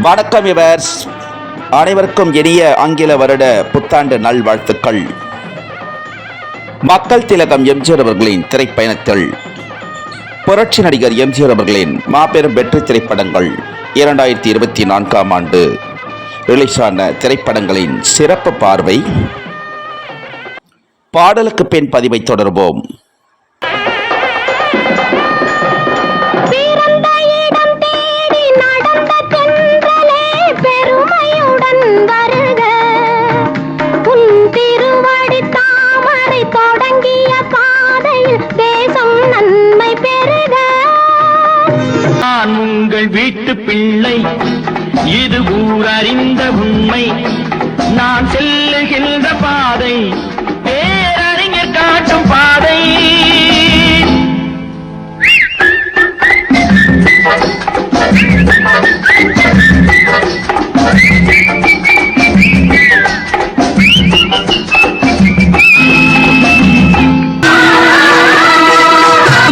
வணக்கம் விவர்ஸ், அனைவருக்கும் இனிய ஆங்கில வருட புத்தாண்டு நல்வாழ்த்துக்கள். மக்கள் திலகம் எம்ஜிஆர் அவர்களின் திரைப்பயணத்தில் புரட்சி நடிகர் எம்ஜிஆர் அவர்களின் மாபெரும் வெற்றி திரைப்படங்கள் 2024ஆம் ஆண்டு ரிலீஸான திரைப்படங்களின் சிறப்பு பார்வை. பாடலுக்கு பின் பதிவை தொடர்வோம். உங்கள் வீட்டு பிள்ளை, இது ஊரறிந்த உண்மை. நான் செல்லுகின்ற பாதை பேரறிஞர் காட்டும் பாதை.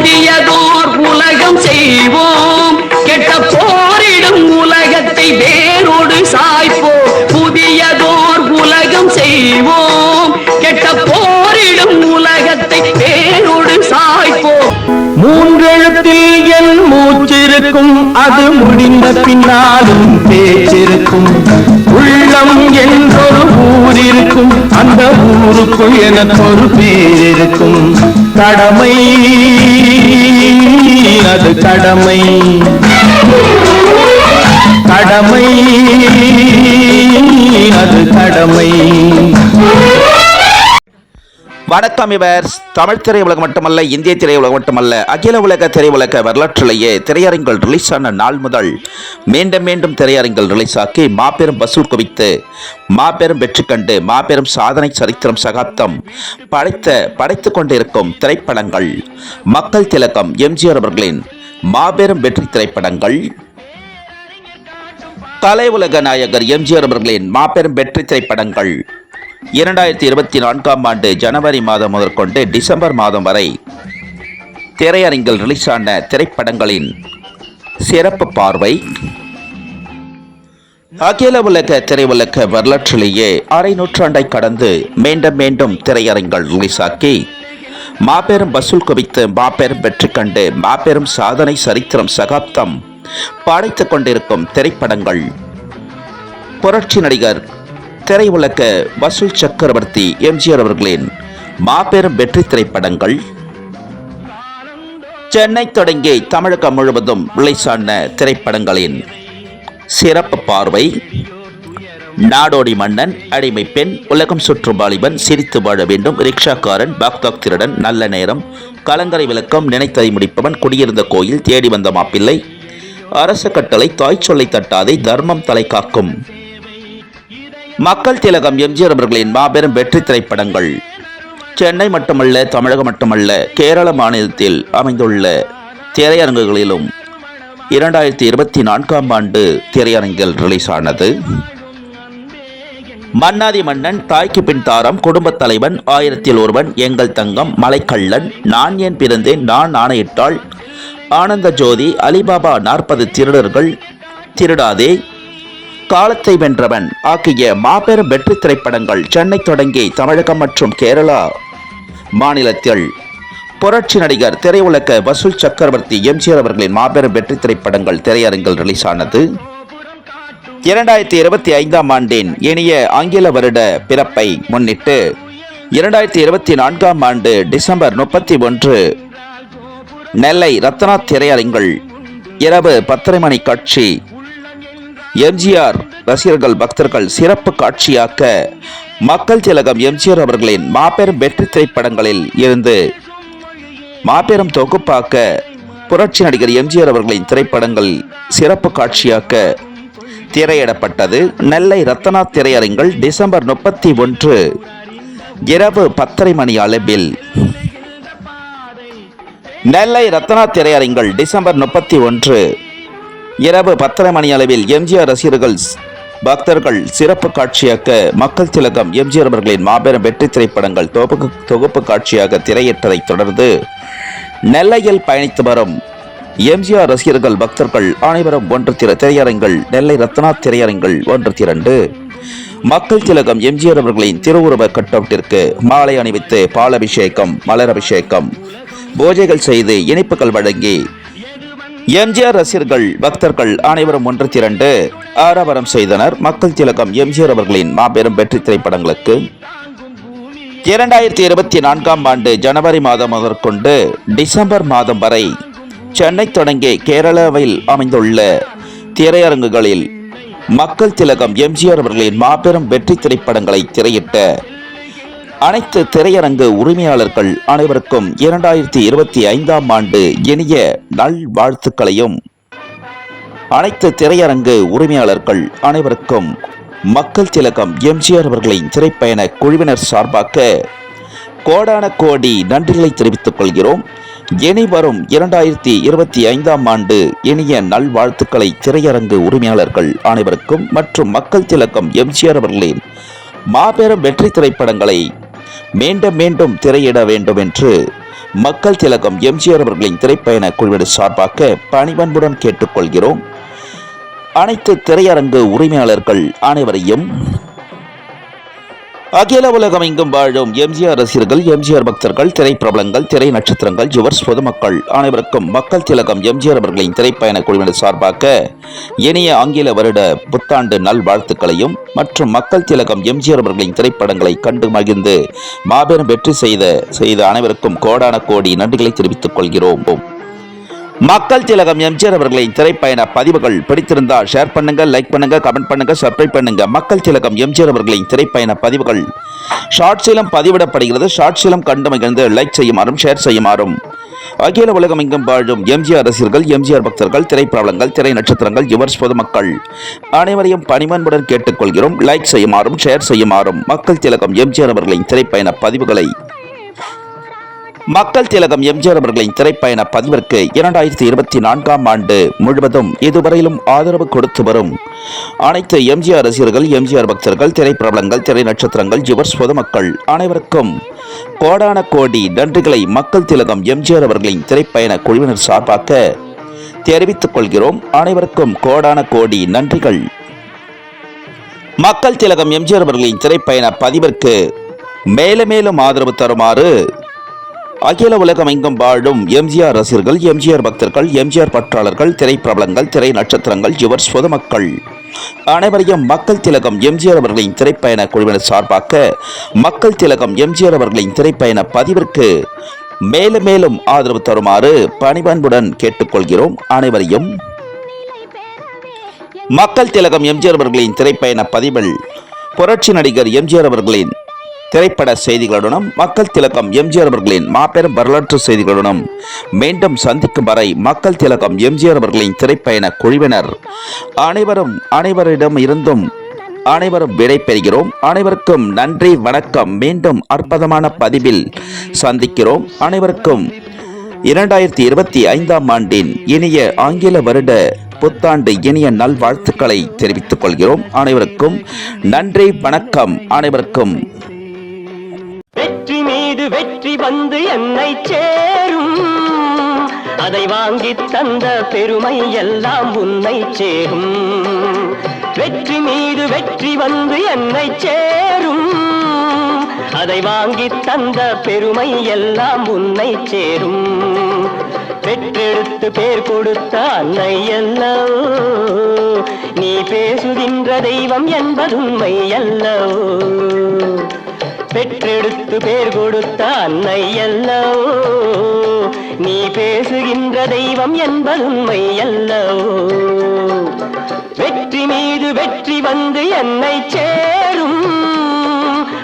புதியதோர் உலகம் செய்வோம், கெட்ட போரிடும் உலகத்தை வேரோடு சாய்ப்போம். புதியதோர் உலகம் செய்வோம், கெட்ட போரிடும் உலகத்தை வேரோடு சாய்ப்போம். மூன்றெழுத்தில் என் மூச்சிருக்கும், அது முடிந்த பின்னாலும் பேச்சிருக்கும். உள்ளம் என்றொரு ஊர் இருக்கும், அந்த ஊருக்குள் எனக்கு ஒரு பேர் இருக்கும். கடமை, அது கடமை, கடமை, அது கடமை. வணக்கம் விவர்ஸ், தமிழ் திரையுலகம் மட்டுமல்ல, இந்திய திரையுலகம் மட்டுமல்ல, அகில உலக திரையுலக வரலாற்றிலேயே திரையரங்குகள் ரிலீஸ் ஆன நாள் முதல் மீண்டும் மீண்டும் திரையரங்குகள் ரிலீஸ் ஆக்கி மாபெரும் வசூல் குவித்து மாபெரும் வெற்றி கண்டு மாபெரும் சாதனை சரித்திரம் சகாப்தம் படைத்துக் கொண்டிருக்கும் திரைப்படங்கள் மக்கள் திலகம் எம்ஜிஆர் அவர்களின் மாபெரும் வெற்றி திரைப்படங்கள். கலை உலக நாயகர் எம்ஜிஆர் அவர்களின் மாபெரும் வெற்றி திரைப்படங்கள் 2024ஆம் ஆண்டு ஜனவரி மாதம் முதற்கொண்டு டிசம்பர் மாதம் வரை திரையரங்கில் ரிலீஸான திரைப்படங்களின் சிறப்பு பார்வை. அகில உலக திரையுலக வரலாற்றிலேயே அரை நூற்றாண்டை கடந்து மீண்டும் மீண்டும் திரையரங்கில் ரிலீஸாக்கி மாபெரும் வசூல் குவித்து மாபெரும் வெற்றி கண்டு மாபெரும் சாதனை சரித்திரம் சகாப்தம் படைத்துக் கொண்டிருக்கும் திரைப்படங்கள் புரட்சி நடிகர் திரையுலக வசூல் சக்கரவர்த்தி எம்ஜிஆர் அவர்களின் மாபெரும் வெற்றி திரைப்படங்கள். சென்னை தொடங்கி தமிழகம் முழுவதும் ரிலீஸான திரைப்படங்களின் சிறப்பு பார்வை. நாடோடி மன்னன், அடிமை பெண், உலகம் சுற்றும் வாலிபன், சிரித்து வாழ வேண்டும், ரிக்ஷாக்காரன், பாக்தாக் திருடன், நல்ல நேரம், கலங்கரை விளக்கம், நினைத்ததை முடிப்பவன், குடியிருந்த கோயில், தேடி வந்த மாப்பிள்ளை, அரச கட்டளை, தாய் சொல்லை தட்டாதே, தர்மம் தலை காக்கும். மக்கள் திலகம் எம்ஜிஆர் அவர்களின் மாபெரும் வெற்றி திரைப்படங்கள் சென்னை மட்டுமல்ல, தமிழகம் மட்டுமல்ல, கேரள மாநிலத்தில் அமைந்துள்ள திரையரங்குகளிலும் 2024ஆம் ஆண்டு திரையரங்கில் ரிலீஸ் ஆனது. மன்னாதி மன்னன், தாய்க்கு பின் தாரம், குடும்பத் தலைவன், 1000ல் ஒருவன், எங்கள் தங்கம், மலைக்கள்ளன், நான் ஏன் பிறந்தேன், நான் ஆணையிட்டாள், ஆனந்த ஜோதி, அலிபாபா, 40 திருடர்கள், திருடாதே, காலத்தை வென்றவன் ஆகிய மாபெரும் வெற்றி திரைப்படங்கள் சென்னை தொடங்கி தமிழகம் மற்றும் கேரளா மாநிலத்தில் புரட்சி நடிகர் திரையுலக வசூல் சக்கரவர்த்தி எம்ஜிஆர் அவர்களின் மாபெரும் வெற்றி திரைப்படங்கள் திரையரங்கில் ரிலீஸ் ஆனது. 2025ஆம் ஆண்டின் இனிய ஆங்கில வருட பிறப்பை முன்னிட்டு 2024ஆம் ஆண்டு டிசம்பர் 31 நெல்லை ரத்னா திரையரங்கில் இரவு 10:30 மணி காட்சி எம்ஜிஆர் ரசிகர்கள் பக்தர்கள் சிறப்பு காட்சியாக்க மக்கள் திலகம் எம்ஜிஆர் அவர்களின் மாபெரும் வெற்றி திரைப்படங்களில் இருந்து மாபெரும் தொகுப்பாக்க புரட்சி நடிகர் எம்ஜிஆர் அவர்களின் திரைப்படங்கள் சிறப்பு காட்சியாக்க திரையிடப்பட்டது. நெல்லை ரத்னா திரையரங்கில் டிசம்பர் 31 இரவு 10:30 மணி அளவில் நெல்லை ரத்னா திரையரங்கில் டிசம்பர் 31 இரவு 10:30 மணி அளவில் எம்ஜிஆர் ரசிகர்கள் பக்தர்கள் சிறப்பு காட்சியாக்க மக்கள் திலகம் எம்ஜிஆர் அவர்களின் மாபெரும் வெற்றி திரைப்படங்கள் தொகுப்பு காட்சியாக திரையிட்டதைத் தொடர்ந்து நெல்லையில் பயணித்து வரும் எம்ஜிஆர் ரசிகர்கள் பக்தர்கள் அனைவரும் ஒன்று திரையரங்கள் நெல்லை ரத்னா திரையரங்கள் ஒன்று திரண்டு மக்கள் திலகம் எம்ஜிஆர் அவர்களின் திருவுருவ கட்டவுட்டிற்கு மாலை அணிவித்து பாலபிஷேகம் மலர் அபிஷேகம் பூஜைகள் செய்து இனிப்புகள் வழங்கி எம்ஜிஆர் ரசிகர்கள் பக்தர்கள் அனைவரும் ஒன்று திரண்டு ஆரவாரம் செய்தனர். மக்கள் திலகம் எம்ஜிஆர் அவர்களின் மாபெரும் வெற்றி திரைப்படங்களுக்கு 2024 ஆண்டு ஜனவரி மாதம் முதற்கொண்டு டிசம்பர் மாதம் வரை சென்னை தொடங்கி கேரளாவில் அமைந்துள்ள திரையரங்குகளில் மக்கள் திலகம் எம்ஜிஆர் அவர்களின் மாபெரும் வெற்றி திரைப்படங்களை திரையிட்ட அனைத்து திரையரங்கு உரிமையாளர்கள் அனைவருக்கும் 2025 ஆண்டு இனிய நல்வாழ்த்துக்களையும் அனைத்து திரையரங்கு உரிமையாளர்கள் அனைவருக்கும் மக்கள் திலகம் எம்ஜிஆர் அவர்களின் திரைப்பயண குழுவினர் சார்பாக கோடான கோடி நன்றிகளை தெரிவித்துக் கொள்கிறோம். இனி வரும் 2025 ஆண்டு இனிய நல்வாழ்த்துக்களை திரையரங்கு உரிமையாளர்கள் அனைவருக்கும் மற்றும் மக்கள் திலகம் எம்ஜிஆர் அவர்களின் மாபெரும் வெற்றி திரைப்படங்களை மீண்டும் மீண்டும் திரையிட வேண்டும் என்று மக்கள் திலகம் எம்ஜிஆர் அவர்களின் திரைப்பயண குழுவினர் சார்பாக பணிவன்புடன் கேட்டுக்கொள்கிறோம். அனைத்து திரையரங்கு உரிமையாளர்கள் அனைவரையும் அகில உலகம் எங்கும் வாழும் எம்ஜிஆர் ரசிகர்கள் எம்ஜிஆர் பக்தர்கள் திரைப்பிரபலங்கள் திரை நட்சத்திரங்கள் யுவர்ஸ் பொதுமக்கள் அனைவருக்கும் மக்கள் திலகம் எம்ஜிஆர் அவர்களின் திரைப்பயண குழுவினர் சார்பாக இனிய ஆங்கில வருட புத்தாண்டு நல்வாழ்த்துக்களையும் மற்றும் மக்கள் திலகம் எம்ஜிஆர் அவர்களின் திரைப்படங்களை கண்டு மகிழ்ந்து மாபெரும் வெற்றி செய்த அனைவருக்கும் கோடான கோடி நன்றிகளை தெரிவித்துக் கொள்கிறோம். மக்கள் திலகம் எம்ஜிஆர் அவர்களின் திரைப்பயண பதிவுகள் பிடித்திருந்தால் ஷேர் பண்ணுங்க, லைக் பண்ணுங்க, கமெண்ட் பண்ணுங்க, சப்ஸ்கிரைப் பண்ணுங்க. மக்கள் திலகம் எம்ஜிஆர் அவர்களின் திரைப்பயண பதிவுகள் ஷார்ட்ஸிலும் பதிவிடப்படுகிறது. ஷார்ட்ஸிலும் கண்டு மகிழ்ந்து லைக் செய்யுமாறும் ஷேர் செய்யுமாறும் அகில உலகம் எங்கும் வாழும் எம்ஜிஆர் ரசிகர்கள் எம்ஜிஆர் பக்தர்கள் திரைப்பிரபலங்கள் திரை நட்சத்திரங்கள் யுவர்ஸ் பொதுமக்கள் அனைவரையும் பணிவன்புடன் கேட்டுக்கொள்கிறோம். லைக் செய்யுமாறும் ஷேர் செய்யுமாறும் மக்கள் திலகம் எம்ஜிஆர் அவர்களின் திரைப்பயண பதிவுகளை மக்கள் திலகம் எம்ஜிஆர் அவர்களின் திரைப்பயண பதிவிற்கு 2024 ஆண்டு முழுவதும் இதுவரையிலும் ஆதரவு கொடுத்து வரும் அனைத்து எம்ஜிஆர் ரசிகர்கள் எம்ஜிஆர் பக்தர்கள் திரைப்பிரபலங்கள் திரை நட்சத்திரங்கள் யுவர்ஸ் பொதுமக்கள் அனைவருக்கும் கோடான கோடி நன்றிகளை மக்கள் திலகம் எம்ஜிஆர் அவர்களின் திரைப்பயண குழுவினர் சார்பாக தெரிவித்துக் கொள்கிறோம். அனைவருக்கும் கோடான கோடி நன்றிகள். மக்கள் திலகம் எம்ஜிஆர் அவர்களின் திரைப்பயண பதிவிற்கு மேலும் மேலும் ஆதரவு தருமாறு அகில உலகம் எங்கும் வாழும் எம்ஜிஆர் ரசிகர்கள் எம்ஜிஆர் பக்தர்கள் எம்ஜிஆர் பற்றாளர்கள் திரைப்பிரபலங்கள் திரை நட்சத்திரங்கள் யுவர்ஸ் பொதுமக்கள் அனைவரையும் மக்கள் திலகம் எம்ஜிஆர் அவர்களின் திரைப்பயண குழுவினர் சார்பாக மக்கள் திலகம் எம்ஜிஆர் அவர்களின் திரைப்பயண பதிவிற்கு மேலும் மேலும் ஆதரவு தருமாறு பணிவன்புடன் கேட்டுக்கொள்கிறோம். அனைவரையும் மக்கள் திலகம் எம்ஜிஆர் அவர்களின் திரைப்பயண பதிவில் புரட்சி நடிகர் எம்ஜிஆர் அவர்களின் திரைப்பட செய்திகளுடனும் மக்கள் திலகம் எம்ஜிஆர் அவர்களின் மாபெரும் வரலாற்று செய்திகளுடனும் மீண்டும் சந்திக்கும் வரை மக்கள் திலகம் எம்ஜிஆர் அவர்களின் திரைப்பயண குழுவினர் அனைவரிடம் இருந்தும் அனைவரும் விடை பெறுகிறோம். அனைவருக்கும் நன்றி, வணக்கம். மீண்டும் அற்புதமான பதிவில் சந்திக்கிறோம். அனைவருக்கும் 2025 ஆண்டின் இனிய ஆங்கில வருட புத்தாண்டு இனிய நல்வாழ்த்துக்களை தெரிவித்துக் கொள்கிறோம். அனைவருக்கும் நன்றி, வணக்கம். அனைவருக்கும் வெற்றி மீது வெற்றி வந்து என்னை சேரும், அதை வாங்கி தந்த பெருமை எல்லாம் உன்னை சேரும். வெற்றி மீது வெற்றி வந்து என்னை சேரும், அதை வாங்கி தந்த பெருமை எல்லாம் உன்னை சேரும். பெற்றெடுத்து பேர் கொடுத்த அன்னை அல்லவோ, நீ பேசுகின்ற தெய்வம் என்பதுண்மை அல்லவோ. பெற்றெடுத்து பேர் கொடுத்த அன்னை அல்லவோ, நீ பேசுகின்ற தெய்வம் என்பதுண்மை அல்லவோ. வெற்றி மீது வெற்றி வந்து என்னை சேரும்,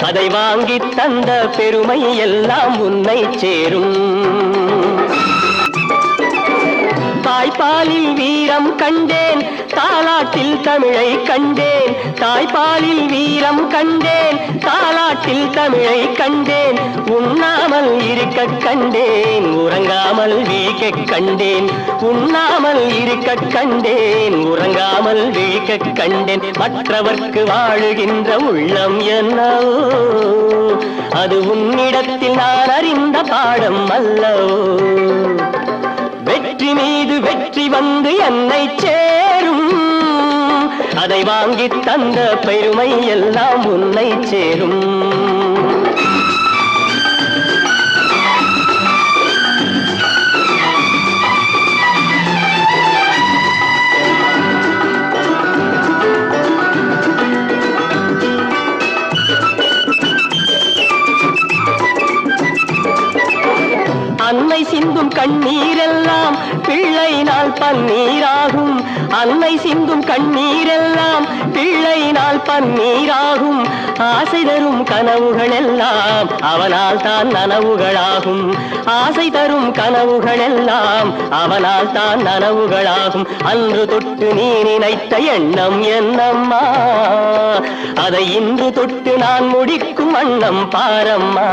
அதை வாங்கி தந்த பெருமை எல்லாம் உன்னை சேரும். தாய்ப்பாலில் வீரம் கண்டேன், தாலாட்டில் தமிழை கண்டேன். தாய்ப்பாலில் வீரம் கண்டேன், தாலாட்டில் தமிழை கண்டேன். உண்ணாமல் இருக்க கண்டேன், உறங்காமல் விழிக்க கண்டேன். உண்ணாமல் இருக்க கண்டேன், உறங்காமல் விழிக்க கண்டேன். மற்றவர்க்கு வாழுகின்ற உள்ளம் என்னவோ, அது உன்னிடத்தில் நான் அறிந்த பாடம் அல்லவோ. வெற்றி மீது வந்து என்னை சேரும், அதை வாங்கி தந்த பெருமை எல்லாம் உன்னை சேரும். அன்னை சிந்தும் கண்ணீரெல்லாம் பிள்ளையினால் பன்னீராகும், அன்னை சிந்தும் கண்ணீரெல்லாம் பிள்ளையினால் பன்னீராகும். ஆசை தரும் கனவுகள் எல்லாம் அவனால் தான் நனவுகளாகும், ஆசை தரும் கனவுகள் எல்லாம் அவனால் தான் நனவுகளாகும். அன்று தொட்டு நீ நினைத்த எண்ணம் என்னம்மா, அதை இன்று தொட்டு நான் முடிக்கும் வண்ணம் பாரம்மா.